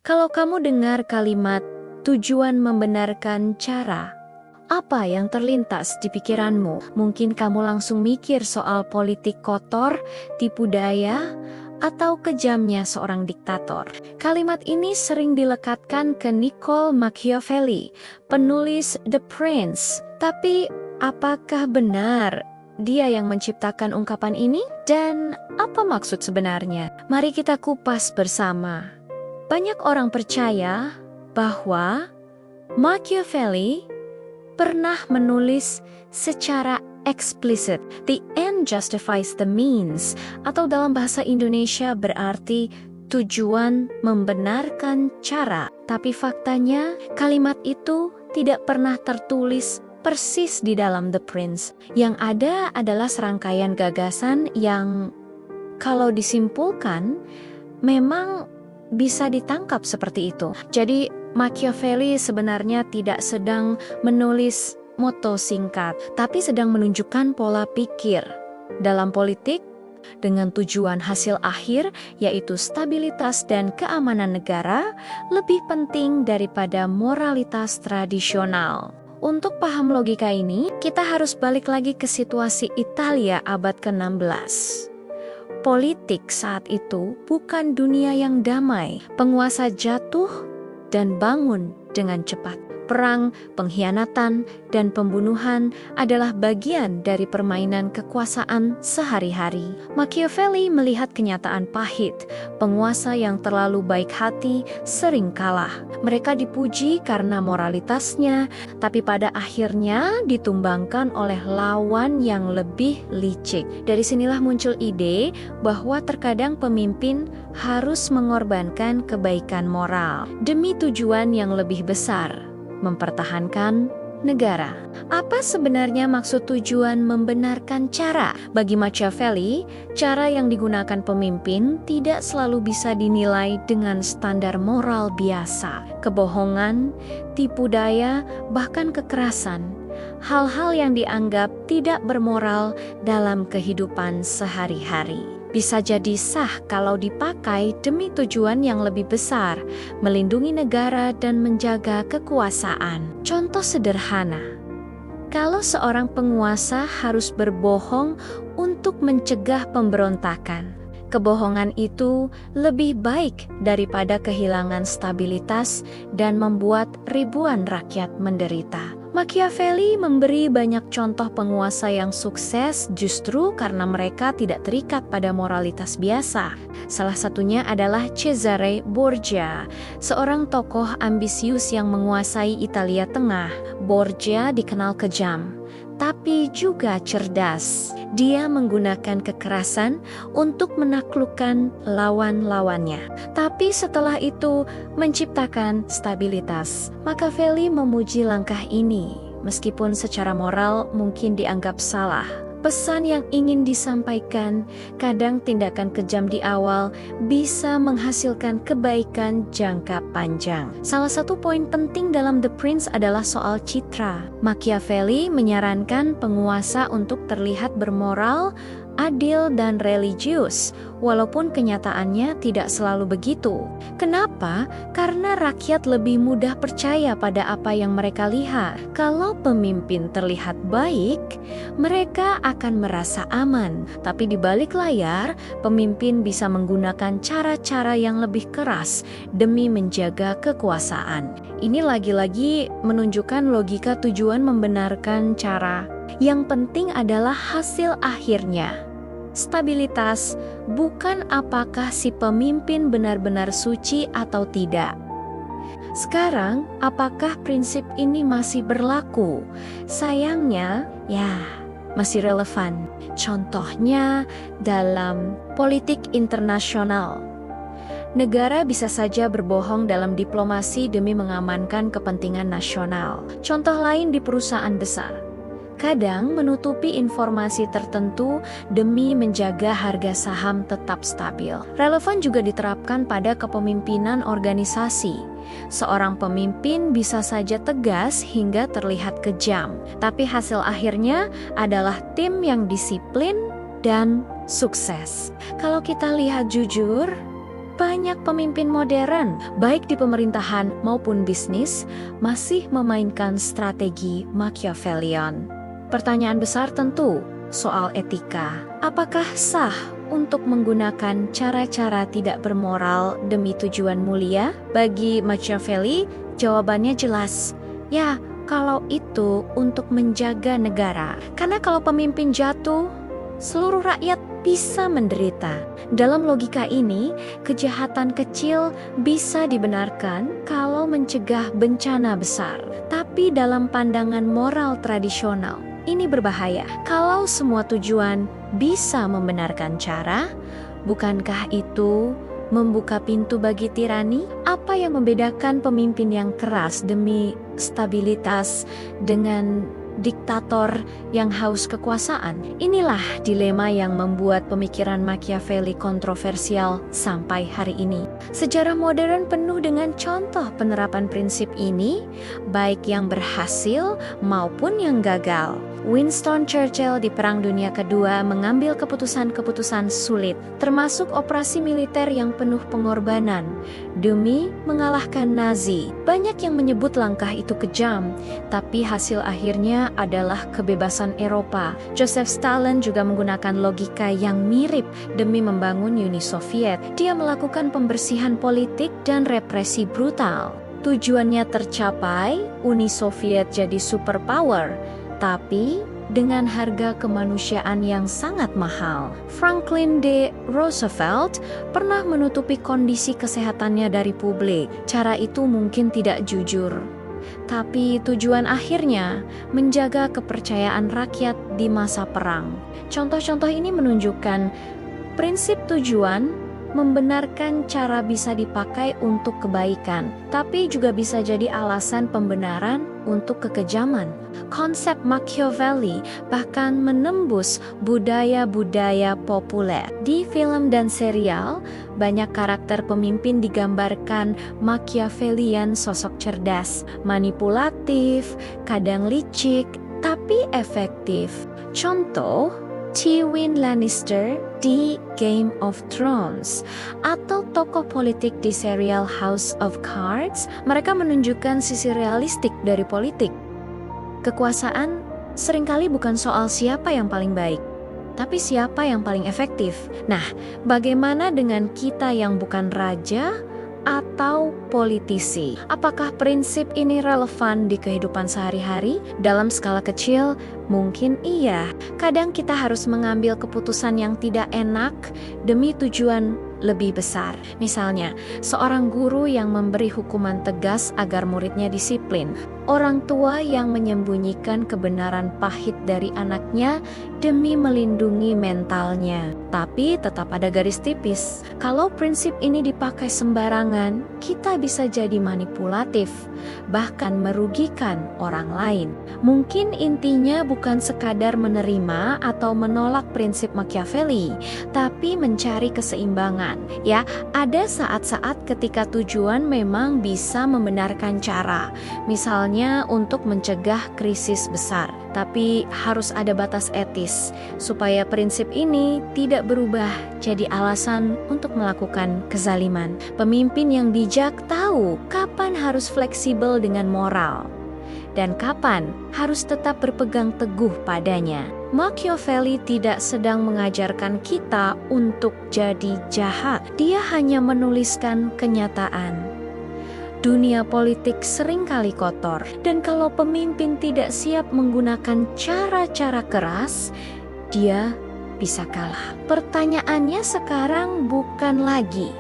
Kalau kamu dengar kalimat tujuan membenarkan cara, apa yang terlintas di pikiranmu? Mungkin kamu langsung mikir soal politik kotor, tipu daya, atau kejamnya seorang diktator. Kalimat ini sering dilekatkan ke Niccolo Machiavelli, penulis The Prince. Tapi apakah benar dia yang menciptakan ungkapan ini? Dan apa maksud sebenarnya? Mari kita kupas bersama. Banyak orang percaya bahwa Machiavelli pernah menulis secara eksplisit, "The end justifies the means," atau dalam bahasa Indonesia berarti tujuan membenarkan cara. Tapi faktanya kalimat itu tidak pernah tertulis persis di dalam The Prince. Yang ada adalah serangkaian gagasan yang kalau disimpulkan memang bisa ditangkap seperti itu. Jadi Machiavelli sebenarnya tidak sedang menulis moto singkat, tapi sedang menunjukkan pola pikir dalam politik dengan tujuan hasil akhir yaitu stabilitas dan keamanan negara lebih penting daripada moralitas tradisional. Untuk paham logika ini, kita harus balik lagi ke situasi Italia abad ke-16. Politik saat itu bukan dunia yang damai. Penguasa jatuh dan bangun dengan cepat. Perang, pengkhianatan, dan pembunuhan adalah bagian dari permainan kekuasaan sehari-hari. Machiavelli melihat kenyataan pahit. Penguasa yang terlalu baik hati sering kalah. Mereka dipuji karena moralitasnya, tapi pada akhirnya ditumbangkan oleh lawan yang lebih licik. Dari sinilah muncul ide bahwa terkadang pemimpin harus mengorbankan kebaikan moral demi tujuan yang lebih besar, mempertahankan negara. Apa sebenarnya maksud tujuan membenarkan cara? Bagi Machiavelli, cara yang digunakan pemimpin tidak selalu bisa dinilai dengan standar moral biasa. Kebohongan, tipu daya, bahkan kekerasan. Hal-hal yang dianggap tidak bermoral dalam kehidupan sehari-hari. Bisa jadi sah kalau dipakai demi tujuan yang lebih besar, melindungi negara dan menjaga kekuasaan. Contoh sederhana, kalau seorang penguasa harus berbohong untuk mencegah pemberontakan, kebohongan itu lebih baik daripada kehilangan stabilitas dan membuat ribuan rakyat menderita. Machiavelli memberi banyak contoh penguasa yang sukses justru karena mereka tidak terikat pada moralitas biasa. Salah satunya adalah Cesare Borgia, seorang tokoh ambisius yang menguasai Italia Tengah. Borgia dikenal kejam, tapi juga cerdas. Dia menggunakan kekerasan untuk menaklukkan lawan-lawannya. Tapi setelah itu menciptakan stabilitas. Machiavelli memuji langkah ini, meskipun secara moral mungkin dianggap salah. Pesan yang ingin disampaikan, kadang tindakan kejam di awal bisa menghasilkan kebaikan jangka panjang. Salah satu poin penting dalam The Prince adalah soal citra. Machiavelli menyarankan penguasa untuk terlihat bermoral, adil, dan religius, walaupun kenyataannya tidak selalu begitu. Kenapa? Karena rakyat lebih mudah percaya pada apa yang mereka lihat. Kalau pemimpin terlihat baik, mereka akan merasa aman. Tapi di balik layar, pemimpin bisa menggunakan cara-cara yang lebih keras demi menjaga kekuasaan. Ini lagi-lagi menunjukkan logika tujuan membenarkan cara. Yang penting adalah hasil akhirnya. Stabilitas bukan apakah si pemimpin benar-benar suci atau tidak. Sekarang, apakah prinsip ini masih berlaku? Sayangnya, masih relevan. Contohnya dalam politik internasional. Negara bisa saja berbohong dalam diplomasi demi mengamankan kepentingan nasional. Contoh lain di perusahaan besar. Kadang menutupi informasi tertentu demi menjaga harga saham tetap stabil. Relevan juga diterapkan pada kepemimpinan organisasi. Seorang pemimpin bisa saja tegas hingga terlihat kejam, tapi hasil akhirnya adalah tim yang disiplin dan sukses. Kalau kita lihat jujur, Banyak pemimpin modern, baik di pemerintahan maupun bisnis, masih memainkan strategi Machiavellian. Pertanyaan besar tentu soal etika. Apakah sah untuk menggunakan cara-cara tidak bermoral demi tujuan mulia? Bagi Machiavelli, jawabannya jelas. Ya, kalau itu untuk menjaga negara. Karena kalau pemimpin jatuh, seluruh rakyat bisa menderita. Dalam logika ini, kejahatan kecil bisa dibenarkan kalau mencegah bencana besar. Tapi dalam pandangan moral tradisional, ini berbahaya. Kalau semua tujuan bisa membenarkan cara, bukankah itu membuka pintu bagi tirani? Apa yang membedakan pemimpin yang keras demi stabilitas dengan diktator yang haus kekuasaan? Inilah dilema yang membuat pemikiran Machiavelli kontroversial sampai hari ini. Sejarah modern penuh dengan contoh penerapan prinsip ini, baik yang berhasil maupun yang gagal. Winston Churchill di Perang Dunia Kedua mengambil keputusan-keputusan sulit, termasuk operasi militer yang penuh pengorbanan, demi mengalahkan Nazi. Banyak yang menyebut langkah itu kejam, tapi hasil akhirnya adalah kebebasan Eropa. Joseph Stalin juga menggunakan logika yang mirip demi membangun Uni Soviet. Dia melakukan pembersihan politik dan represi brutal. Tujuannya tercapai, Uni Soviet jadi superpower, tapi dengan harga kemanusiaan yang sangat mahal. Franklin D. Roosevelt pernah menutupi kondisi kesehatannya dari publik. Cara itu mungkin tidak jujur, tapi tujuan akhirnya menjaga kepercayaan rakyat di masa perang. Contoh-contoh ini menunjukkan prinsip tujuan membenarkan cara bisa dipakai untuk kebaikan, tapi juga bisa jadi alasan pembenaran untuk kekejaman. Konsep Machiavelli bahkan menembus budaya-budaya populer. Di film dan serial, banyak karakter pemimpin digambarkan Machiavellian, sosok cerdas, manipulatif, kadang licik, tapi efektif. Contoh, Tywin Lannister di Game of Thrones atau tokoh politik di serial House of Cards. Mereka menunjukkan sisi realistik dari politik. Kekuasaan seringkali bukan soal siapa yang paling baik, tapi siapa yang paling efektif. Nah, bagaimana dengan kita yang bukan raja atau politisi? Apakah prinsip ini relevan di kehidupan sehari-hari? Dalam skala kecil, mungkin iya. Kadang kita harus mengambil keputusan yang tidak enak demi tujuan lebih besar. Misalnya, seorang guru yang memberi hukuman tegas agar muridnya disiplin. Orang tua yang menyembunyikan kebenaran pahit dari anaknya demi melindungi mentalnya. Tapi tetap ada garis tipis. Kalau prinsip ini dipakai sembarangan, kita bisa jadi manipulatif, bahkan merugikan orang lain. Mungkin intinya bukan sekadar menerima atau menolak prinsip Machiavelli, tapi mencari keseimbangan. Ya, ada saat-saat ketika tujuan memang bisa membenarkan cara. Misalnya untuk mencegah krisis besar, tapi harus ada batas etis supaya prinsip ini tidak berubah jadi alasan untuk melakukan kezaliman. Pemimpin yang bijak tahu kapan harus fleksibel dengan moral dan kapan harus tetap berpegang teguh padanya. Machiavelli tidak sedang mengajarkan kita untuk jadi jahat. Dia hanya menuliskan kenyataan. Dunia politik seringkali kotor, dan kalau pemimpin tidak siap menggunakan cara-cara keras, dia bisa kalah. Pertanyaannya sekarang bukan lagi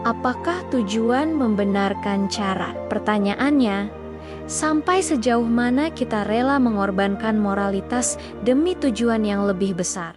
apakah tujuan membenarkan cara. Pertanyaannya, sampai sejauh mana kita rela mengorbankan moralitas demi tujuan yang lebih besar?